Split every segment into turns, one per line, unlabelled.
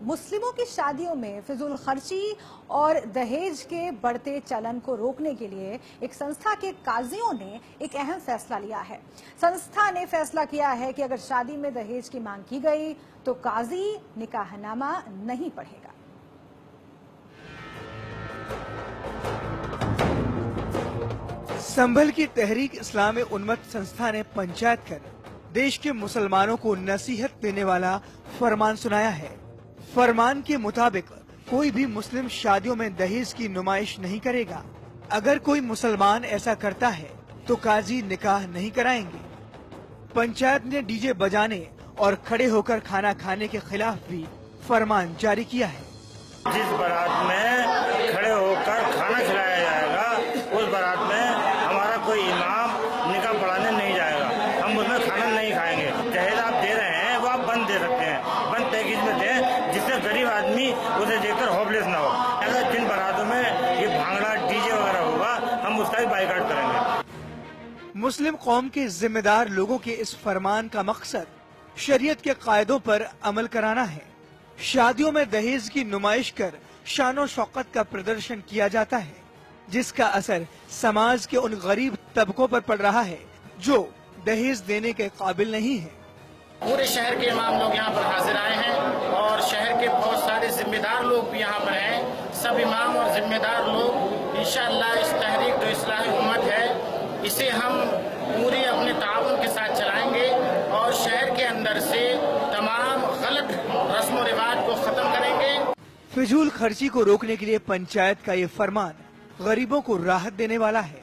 मुस्लिमों की शादियों में फिजूल खर्ची और दहेज के बढ़ते चलन को रोकने के लिए एक संस्था के काजियों ने एक अहम फैसला लिया है। संस्था ने फैसला किया है कि अगर शादी में दहेज की मांग की गई तो काजी निकाहनामा नहीं पढ़ेगा।
संभल की तहरीक इस्लाम उन्मत संस्था ने पंचायत कर देश के मुसलमानों को नसीहत देने वाला फरमान सुनाया है। फरमान के मुताबिक कोई भी मुस्लिम शादियों में दहेज की नुमाइश नहीं करेगा। अगर कोई मुसलमान ऐसा करता है तो काजी निकाह नहीं कराएंगे। पंचायत ने डीजे बजाने और खड़े होकर खाना खाने के खिलाफ भी फरमान जारी किया है।
जिस बारात में खड़े होकर खाना खिलाया जाएगा उस बारात में हमारा कोई इमाम निकाह पढ़ाने नहीं जाएगा। हम उसमें खाना नहीं खाएंगे। दहेज आप दे रहे हैं वो आप बंद दे सकते हैं, बंद पैकेज में दें जिससे गरीब आदमी उसे देखकर होपलेस ना हो। अगर जिन बारातों में ये भांगड़ा डीजे वगैरह होगा हम उसका भी बाइकाट करेंगे।
मुस्लिम कौम के जिम्मेदार लोगों के इस फरमान का मकसद शरीयत के कायदों पर अमल कराना है। शादियों में दहेज की नुमाइश कर शानो शौकत का प्रदर्शन किया जाता है, जिसका असर समाज के उन गरीब तबकों पर पड़ रहा है जो दहेज देने के काबिल नहीं है।
पूरे शहर के इमाम लोग यहाँ पर हाजिर आए हैं और शहर के बहुत सारे जिम्मेदार लोग भी यहाँ पर हैं। सब इमाम और जिम्मेदार लोग इंशाअल्लाह इस तहरीक जो इस्लाही उम्मत है इसे हम पूरी अपने ताउन के साथ चलाएंगे और शहर के अंदर से तमाम गलत रस्म व रिवाज को खत्म करेंगे।
फिजूल खर्ची को रोकने के लिए पंचायत का ये फरमान गरीबों को राहत देने वाला है।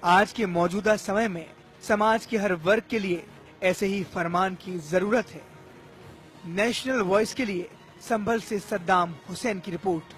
आज के मौजूदा समय में समाज के हर वर्ग के लिए ऐसे ही फरमान की जरूरत है। नेशनल वॉइस के लिए संभल से सद्दाम हुसैन की रिपोर्ट।